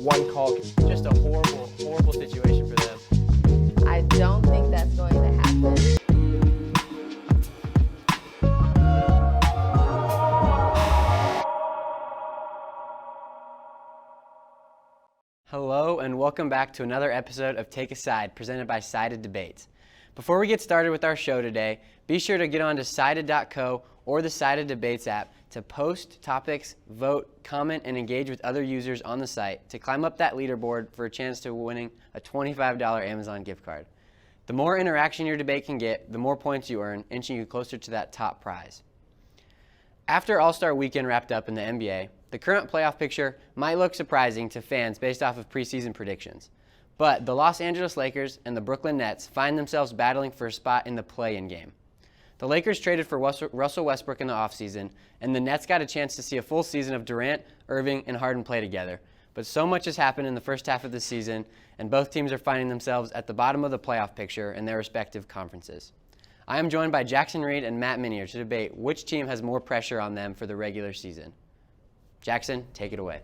one call. Just a horrible, horrible situation for them. I don't think that's going to happen. Hello and welcome back to another episode of TakeaSide presented by Sided Debates. Before we get started with our show today, be sure to get on to sided.co or the Sided Debates app to post topics, vote, comment, and engage with other users on the site to climb up that leaderboard for a chance to winning a $25 Amazon gift card. The more interaction your debate can get, the more points you earn, inching you closer to that top prize. After All-Star Weekend wrapped up in the NBA, the current playoff picture might look surprising to fans based off of preseason predictions. But the Los Angeles Lakers and the Brooklyn Nets find themselves battling for a spot in the play-in game. The Lakers traded for Russell Westbrook in the offseason, and the Nets got a chance to see a full season of Durant, Irving, and Harden play together. But so much has happened in the first half of the season, and both teams are finding themselves at the bottom of the playoff picture in their respective conferences. I am joined by Jackson Reed and Matt Minier to debate which team has more pressure on them for the regular season. Jackson, take it away.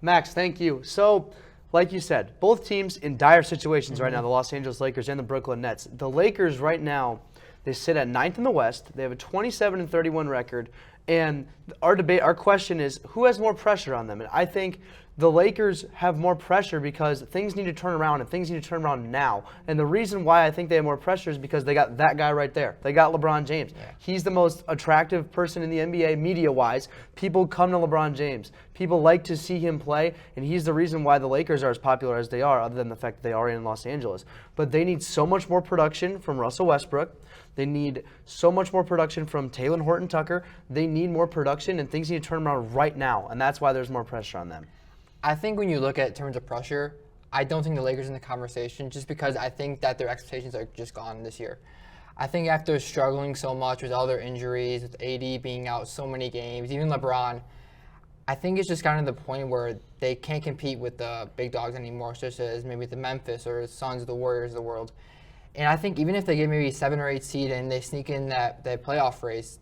Max, thank you. So, like you said, both teams in dire situations right now, the Los Angeles Lakers and the Brooklyn Nets. The Lakers right now, they sit at 9th in the West. They have a 27-31 record. And our question is, who has more pressure on them? And I think the Lakers have more pressure because things need to turn around, and things need to turn around now. And the reason why I think they have more pressure is because they got that guy right there. They got LeBron James. Yeah. He's the most attractive person in the NBA media-wise. People come to LeBron James. People like to see him play, and he's the reason why the Lakers are as popular as they are, other than the fact that they are in Los Angeles. But they need so much more production from Russell Westbrook. They need so much more production from Talen Horton-Tucker. They need more production, and things need to turn around right now, and that's why there's more pressure on them. I think when you look at terms of pressure, I don't think the Lakers are in the conversation just because I think that their expectations are just gone this year. I think after struggling so much with all their injuries, with AD being out so many games, even LeBron, I think it's just gotten to the point where they can't compete with the big dogs anymore, such as maybe the Memphis or the Suns or the Warriors of the world. And I think even if they get maybe 7 or 8 seed and they sneak in that playoff race,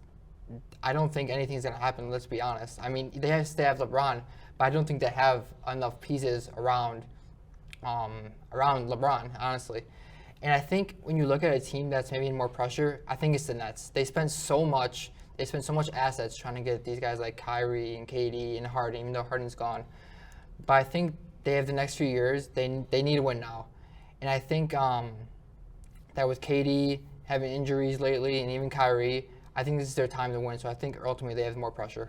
I don't think anything's going to happen, let's be honest. I mean, they have LeBron, but I don't think they have enough pieces around LeBron, honestly. And I think when you look at a team that's maybe in more pressure, I think it's the Nets. They spend so much assets trying to get these guys like Kyrie and KD and Harden, even though Harden's gone. But I think they have the next few years, they need to win now. And I think that with KD having injuries lately and even Kyrie, I think this is their time to win. So I think ultimately they have more pressure.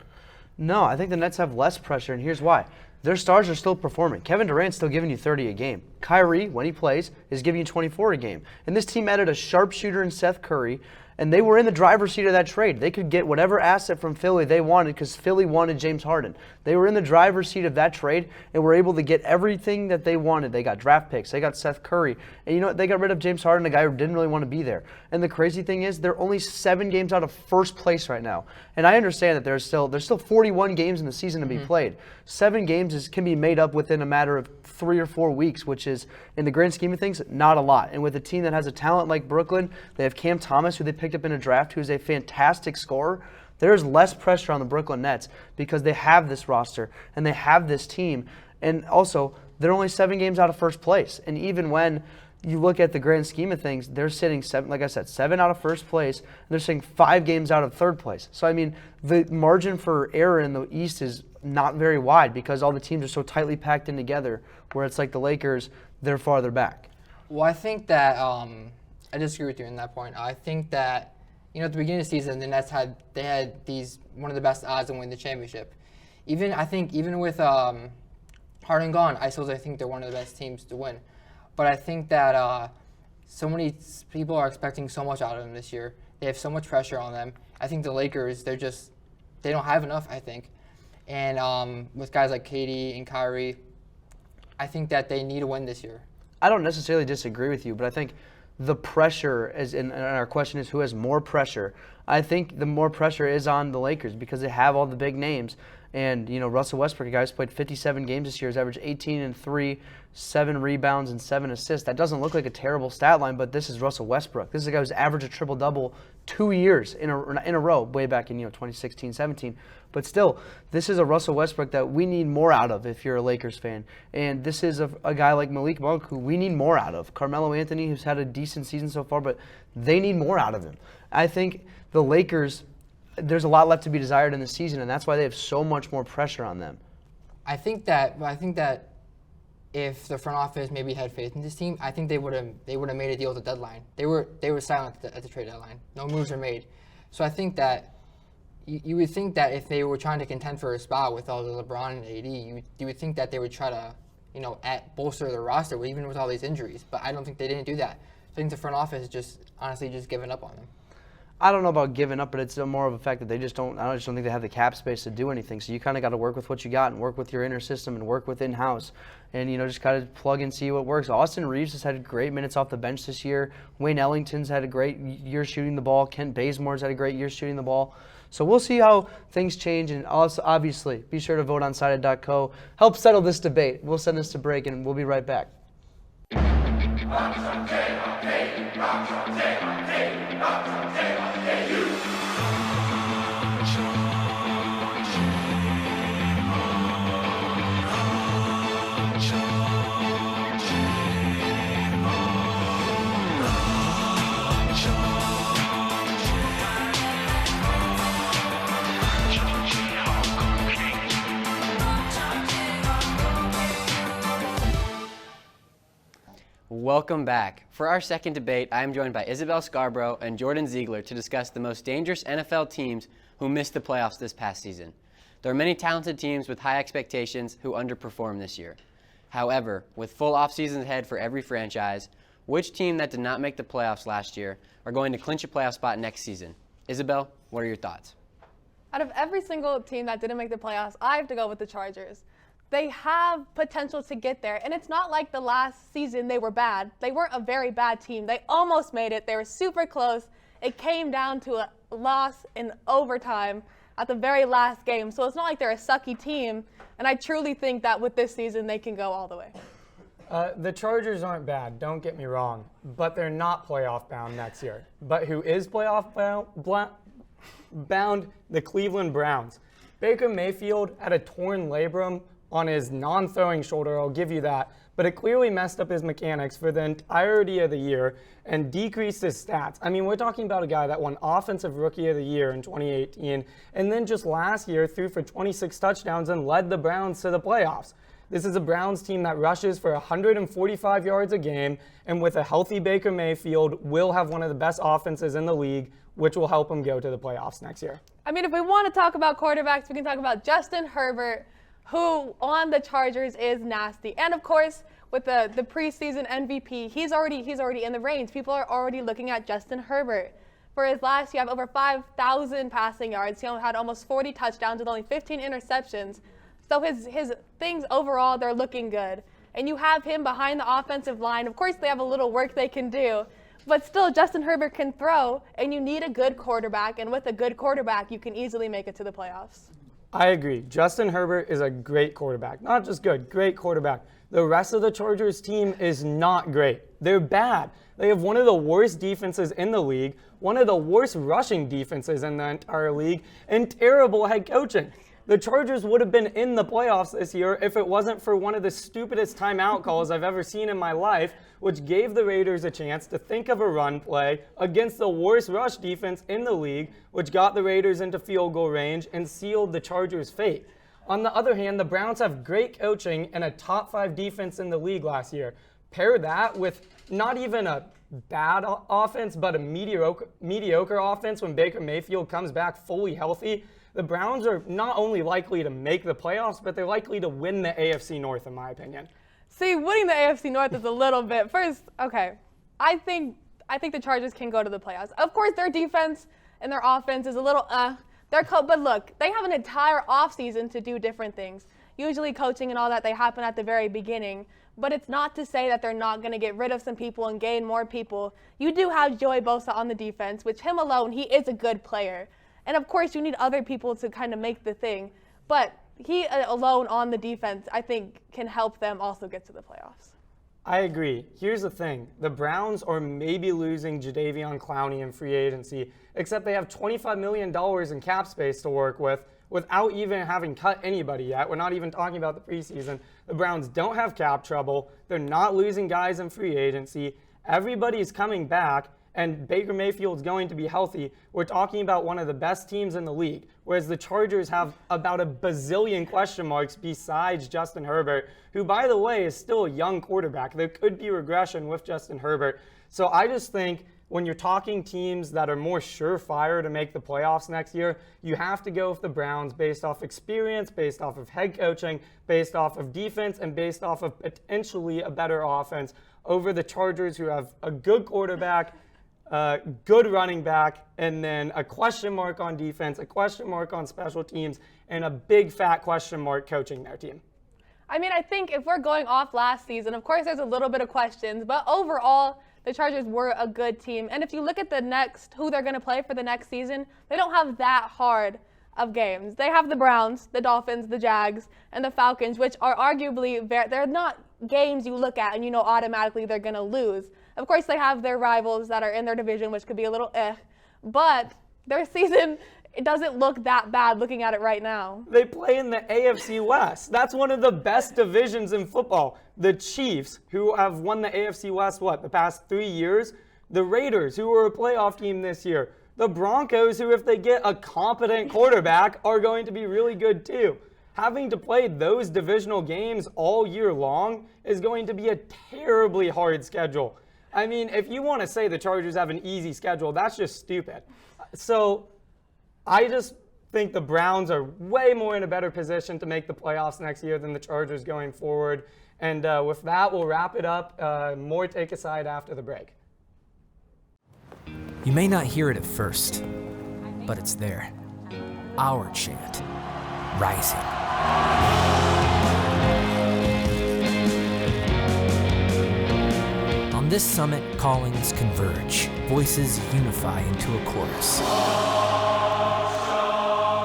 No, I think the Nets have less pressure, and here's why. Their stars are still performing. Kevin Durant's still giving you 30 a game. Kyrie, when he plays, is giving you 24 a game. And this team added a sharpshooter in Seth Curry, and they were in the driver's seat of that trade. They could get whatever asset from Philly they wanted because Philly wanted James Harden. They were in the driver's seat of that trade and were able to get everything that they wanted. They got draft picks. They got Seth Curry. And you know what? They got rid of James Harden, a guy who didn't really want to be there. And the crazy thing is they're only 7 games out of first place right now. And I understand that there's still 41 games in the season to be played. 7 games can be made up within a matter of 3 or 4 weeks, which is, in the grand scheme of things, not a lot. And with a team that has a talent like Brooklyn, they have Cam Thomas, who they picked up in a draft, who is a fantastic scorer. There's less pressure on the Brooklyn Nets because they have this roster and they have this team. And also, they're only 7 games out of first place. And even when you look at the grand scheme of things, they're sitting 7 out of first place, and they're sitting 5 games out of third place. So, I mean, the margin for error in the East is not very wide because all the teams are so tightly packed in together, where it's like the Lakers, they're farther back. Well, I think that I disagree with you on that point. I think that, at the beginning of the season, the Nets had one of the best odds to win the championship. Even with Harden gone, I think they're one of the best teams to win. But I think that so many people are expecting so much out of them this year. They have so much pressure on them. I think the Lakers, they don't have enough, I think. And with guys like KD and Kyrie, I think that they need to win this year. I don't necessarily disagree with you, but I think the pressure and our question is who has more pressure. I think the more pressure is on the Lakers because they have all the big names. And, Russell Westbrook, a guy who's played 57 games this year, has averaged 18 and 3, 7 rebounds, and 7 assists. That doesn't look like a terrible stat line, but this is Russell Westbrook. This is a guy who's averaged a triple-double 2 years in a row, way back in 2016, 17. But still, this is a Russell Westbrook that we need more out of if you're a Lakers fan. And this is a guy like Malik Monk who we need more out of. Carmelo Anthony, who's had a decent season so far, but they need more out of him. I think the Lakers, there's a lot left to be desired in the season, and that's why they have so much more pressure on them. I think that if the front office maybe had faith in this team, I think they would have made a deal at the deadline. They were silent at the trade deadline. No moves were made. So I think that you would think that if they were trying to contend for a spot with all the LeBron and AD, you would think that they would try to bolster their roster even with all these injuries. But I don't think they didn't do that. I think the front office is just given up on them. I don't know about giving up, but it's more of a fact that I just don't think they have the cap space to do anything. So you kind of got to work with what you got and work with your inner system and work with in-house and, just kind of plug and see what works. Austin Reeves has had great minutes off the bench this year. Wayne Ellington's had a great year shooting the ball. Kent Bazemore's had a great year shooting the ball. So we'll see how things change. And also, obviously, be sure to vote on Sided.co. Help settle this debate. We'll send this to break, and we'll be right back. Welcome back. For our second debate, I am joined by Isabel Scarborough and Jordan Ziegler to discuss the most dangerous NFL teams who missed the playoffs this past season. There are many talented teams with high expectations who underperformed this year. However, with full offseasons ahead for every franchise, which team that did not make the playoffs last year are going to clinch a playoff spot next season? Isabel, what are your thoughts? Out of every single team that didn't make the playoffs, I have to go with the Chargers. They have potential to get there, and it's not like the last season they were bad. They weren't a very bad team. They almost made it. They were super close. It came down to a loss in overtime at the very last game. So it's not like they're a sucky team, and I truly think that with this season they can go all the way. The Chargers aren't bad, don't get me wrong, but they're not playoff bound next year. But who is playoff bound? The Cleveland Browns. Baker Mayfield had a torn labrum on his non-throwing shoulder, I'll give you that, but it clearly messed up his mechanics for the entirety of the year and decreased his stats. I mean, we're talking about a guy that won Offensive Rookie of the Year in 2018, and then just last year threw for 26 touchdowns and led the Browns to the playoffs. This is a Browns team that rushes for 145 yards a game, and with a healthy Baker Mayfield, will have one of the best offenses in the league, which will help them go to the playoffs next year. I mean, if we want to talk about quarterbacks, we can talk about Justin Herbert, who on the Chargers is nasty. And of course, with the preseason MVP, he's already in the range. People are already looking at Justin Herbert. For his last year, have over 5,000 passing yards. He had almost 40 touchdowns with only 15 interceptions. So his things overall, they're looking good. And you have him behind the offensive line. Of course, they have a little work they can do. But still, Justin Herbert can throw, and you need a good quarterback. And with a good quarterback, you can easily make it to the playoffs. I agree. Justin Herbert is a great quarterback. Not just good, great quarterback. The rest of the Chargers team is not great. They're bad. They have one of the worst defenses in the league, one of the worst rushing defenses in the entire league, and terrible head coaching. The Chargers would have been in the playoffs this year if it wasn't for one of the stupidest timeout calls I've ever seen in my life, which gave the Raiders a chance to think of a run play against the worst rush defense in the league, which got the Raiders into field goal range and sealed the Chargers' fate. On the other hand, the Browns have great coaching and a top 5 defense in the league last year. Pair that with not even a bad offense, but a mediocre offense when Baker Mayfield comes back fully healthy. The Browns are not only likely to make the playoffs, but they're likely to win the AFC North, in my opinion. See, winning the AFC North is a little bit. First, okay, I think the Chargers can go to the playoffs. Of course, their defense and their offense is a little but look, they have an entire offseason to do different things. Usually coaching and all that, they happen at the very beginning. But it's not to say that they're not going to get rid of some people and gain more people. You do have Joey Bosa on the defense, which him alone, he is a good player. And of course, you need other people to kind of make the thing. But he alone on the defense, I think, can help them also get to the playoffs. I agree. Here's the thing. The Browns are maybe losing Jadeveon Clowney in free agency, except they have $25 million in cap space to work with without even having cut anybody yet. We're not even talking about the preseason. The Browns don't have cap trouble. They're not losing guys in free agency. Everybody's coming back, and Baker Mayfield's going to be healthy. We're talking about one of the best teams in the league, whereas the Chargers have about a bazillion question marks besides Justin Herbert, who, by the way, is still a young quarterback. There could be regression with Justin Herbert. So I just think when you're talking teams that are more surefire to make the playoffs next year, you have to go with the Browns based off experience, based off of head coaching, based off of defense, and based off of potentially a better offense over the Chargers, who have a good quarterback, good running back, and then a question mark on defense, a question mark on special teams, and a big fat question mark coaching their team. I mean, I think if we're going off last season, of course there's a little bit of questions, but overall, the Chargers were a good team. And if you look at who they're going to play for the next season, they don't have that hard of games. They have the Browns, the Dolphins, the Jags, and the Falcons, which are arguably, they're not games you look at and you know automatically they're going to lose. Of course, they have their rivals that are in their division, which could be a little but their season, it doesn't look that bad looking at it right now. They play in the AFC West. That's one of the best divisions in football. The Chiefs, who have won the AFC West, the past 3 years? The Raiders, who were a playoff team this year. The Broncos, who, if they get a competent quarterback, are going to be really good too. Having to play those divisional games all year long is going to be a terribly hard schedule. I mean, if you want to say the Chargers have an easy schedule, that's just stupid. So I just think the Browns are way more in a better position to make the playoffs next year than the Chargers going forward. And with that, we'll wrap it up. More Take a Side after the break. You may not hear it at first, but it's there. Our chant, rising. On this summit, callings converge, voices unify into a chorus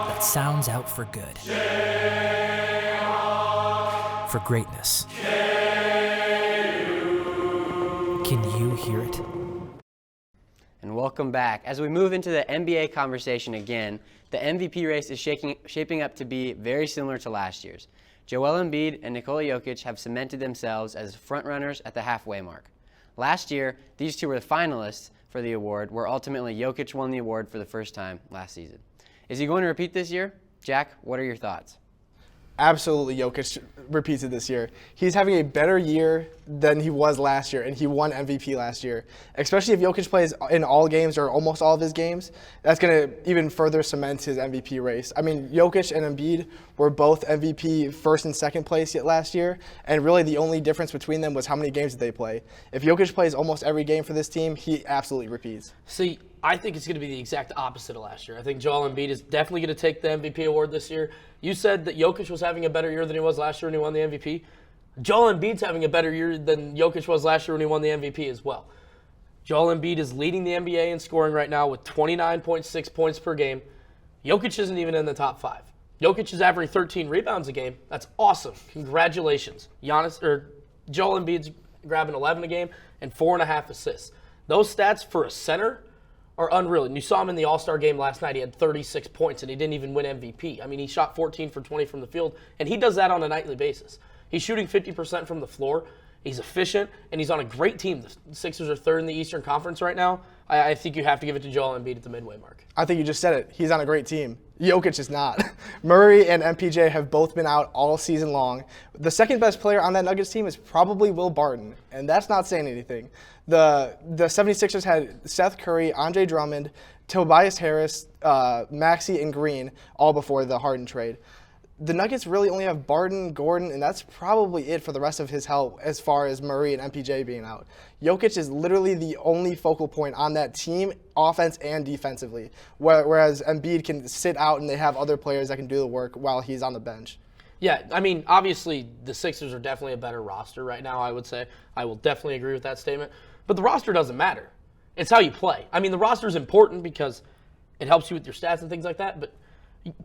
that sounds out for good, for greatness. Can you hear it? And welcome back. As we move into the NBA conversation again, the MVP race is shaping up to be very similar to last year's. Joel Embiid and Nikola Jokic have cemented themselves as frontrunners at the halfway mark. Last year, these two were the finalists for the award, where ultimately Jokic won the award for the first time last season. Is he going to repeat this year? Jack, what are your thoughts? Absolutely, Jokic repeats it this year. He's having a better year than he was last year, and he won MVP last year. Especially if Jokic plays in all games or almost all of his games, that's going to even further cement his MVP race. I mean, Jokic and Embiid were both MVP first and second place last year, and really the only difference between them was how many games did they play. If Jokic plays almost every game for this team, he absolutely repeats. See, I think it's going to be the exact opposite of last year. I think Joel Embiid is definitely going to take the MVP award this year. You said that Jokic was having a better year than he was last year when he won the MVP. Joel Embiid's having a better year than Jokic was last year when he won the MVP as well. Joel Embiid is leading the NBA in scoring right now with 29.6 points per game. Jokic isn't even in the top 5. Jokic is averaging 13 rebounds a game. That's awesome. Congratulations. Joel Embiid's grabbing 11 a game and 4.5 assists. Those stats for a center are unreal. And you saw him in the All-Star game last night. He had 36 points, and he didn't even win MVP. I mean, he shot 14 for 20 from the field, and he does that on a nightly basis. He's shooting 50% from the floor. He's efficient, and he's on a great team. The Sixers are third in the Eastern Conference right now. I think you have to give it to Joel Embiid at the midway mark. I think you just said it. He's on a great team. Jokic is not. Murray and MPJ have both been out all season long. The second best player on that Nuggets team is probably Will Barton, and that's not saying anything. The 76ers had Seth Curry, Andre Drummond, Tobias Harris, Maxey, and Green all before the Harden trade. The Nuggets really only have Barton, Gordon, and that's probably it for the rest of his help as far as Murray and MPJ being out. Jokic is literally the only focal point on that team, offense and defensively, whereas Embiid can sit out and they have other players that can do the work while he's on the bench. Yeah, I mean, obviously the Sixers are definitely a better roster right now, I would say. I will definitely agree with that statement. But the roster doesn't matter. It's how you play. I mean, the roster is important because it helps you with your stats and things like that, but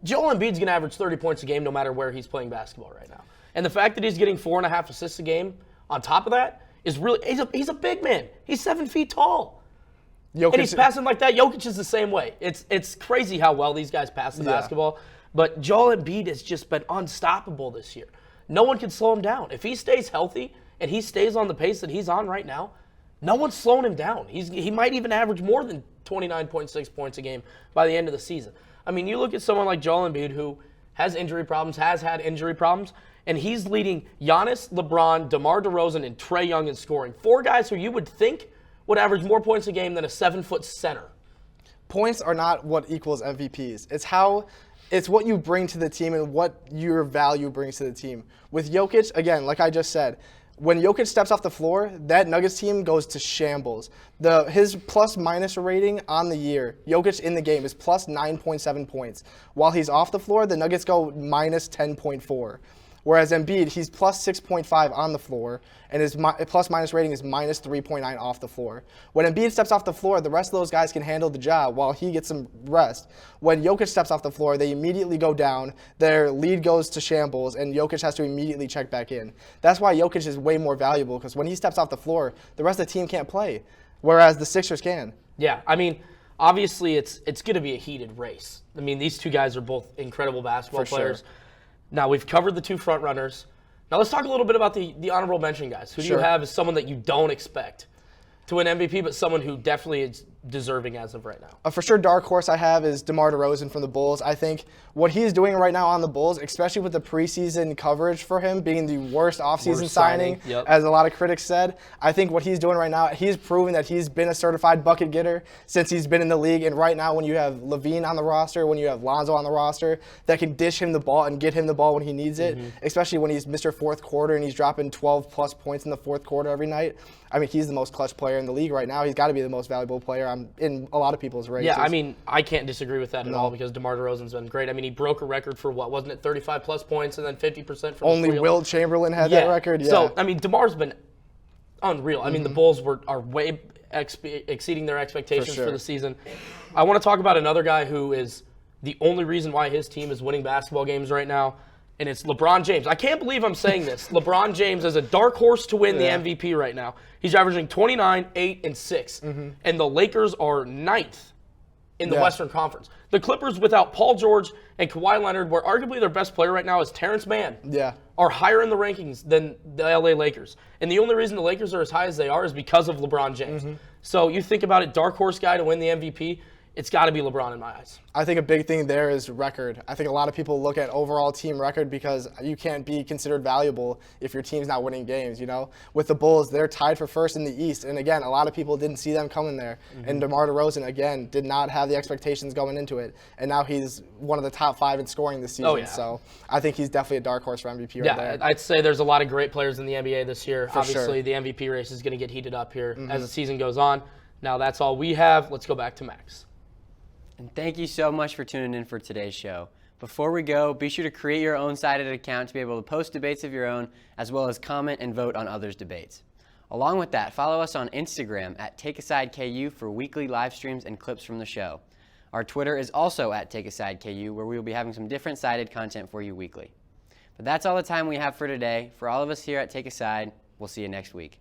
Joel Embiid's going to average 30 points a game no matter where he's playing basketball right now. And the fact that he's getting 4.5 assists a game on top of that is really – he's a big man. He's 7 feet tall. And he's passing like that. Jokic is the same way. It's crazy how well these guys pass the basketball. But Joel Embiid has just been unstoppable this year. No one can slow him down. If he stays healthy and he stays on the pace that he's on right now, no one's slowing him down. He might even average more than 29.6 points a game by the end of the season. I mean, you look at someone like Joel Embiid who has had injury problems, and he's leading Giannis, LeBron, DeMar DeRozan, and Trae Young in scoring. 4 guys who you would think would average more points a game than a 7-foot center. Points are not what equals MVPs. It's what you bring to the team and what your value brings to the team. With Jokic, again, like I just said, when Jokic steps off the floor, that Nuggets team goes to shambles. His plus-minus rating on the year, Jokic in the game, is plus 9.7 points. While he's off the floor, the Nuggets go minus 10.4. Whereas Embiid, he's plus 6.5 on the floor, and his plus-minus rating is minus 3.9 off the floor. When Embiid steps off the floor, the rest of those guys can handle the job while he gets some rest. When Jokic steps off the floor, they immediately go down, their lead goes to shambles, and Jokic has to immediately check back in. That's why Jokic is way more valuable, because when he steps off the floor, the rest of the team can't play, whereas the Sixers can. Yeah, I mean, obviously it's going to be a heated race. I mean, these two guys are both incredible basketball players. Sure. Now, we've covered the 2 front runners. Now, let's talk a little bit about the honorable mention guys. Who do you have as someone that you don't expect to win MVP, but someone who definitely is deserving as of right now? For sure, dark horse I have is DeMar DeRozan from the Bulls. I think what he's doing right now on the Bulls, especially with the preseason coverage for him being the worst offseason signing, as a lot of critics said, I think what he's doing right now, he's proven that he's been a certified bucket getter since he's been in the league. And right now, when you have Levine on the roster, when you have Lonzo on the roster, that can dish him the ball and get him the ball when he needs it, especially when he's Mr. Fourth Quarter and he's dropping 12-plus points in the fourth quarter every night. I mean, he's the most clutch player in the league right now. He's got to be the most valuable player in a lot of people's races. Yeah, I mean, I can't disagree with that at all because DeMar DeRozan's been great. I mean, he broke a record for what, wasn't it 35-plus points and then 50% from Only Wilt Chamberlain had that record. Yeah. So, I mean, DeMar's been unreal. I mean, the Bulls are way exceeding their expectations for the season. I want to talk about another guy who is the only reason why his team is winning basketball games right now, and it's LeBron James. I can't believe I'm saying this. LeBron James is a dark horse to win the MVP right now. He's averaging 29, 8, and 6. And the Lakers are 9th in the Western Conference. The Clippers, without Paul George and Kawhi Leonard, where arguably their best player right now is Terrence Mann, are higher in the rankings than the LA Lakers. And the only reason the Lakers are as high as they are is because of LeBron James. So you think about it, dark horse guy to win the MVP, it's got to be LeBron in my eyes. I think a big thing there is record. I think a lot of people look at overall team record because you can't be considered valuable if your team's not winning games, you know? With the Bulls, they're tied for first in the East. And again, a lot of people didn't see them coming there. And DeMar DeRozan, again, did not have the expectations going into it. And now he's one of the top 5 in scoring this season. So I think he's definitely a dark horse for MVP right there. I'd say there's a lot of great players in the NBA this year. Obviously, the MVP race is going to get heated up here as the season goes on. Now, that's all we have. Let's go back to Max. And thank you so much for tuning in for today's show. Before we go, be sure to create your own Sided account to be able to post debates of your own, as well as comment and vote on others' debates. Along with that, follow us on Instagram at TakeaSideKU for weekly live streams and clips from the show. Our Twitter is also at TakeaSideKU, where we will be having some different Sided content for you weekly. But that's all the time we have for today. For all of us here at Take a Side, we'll see you next week.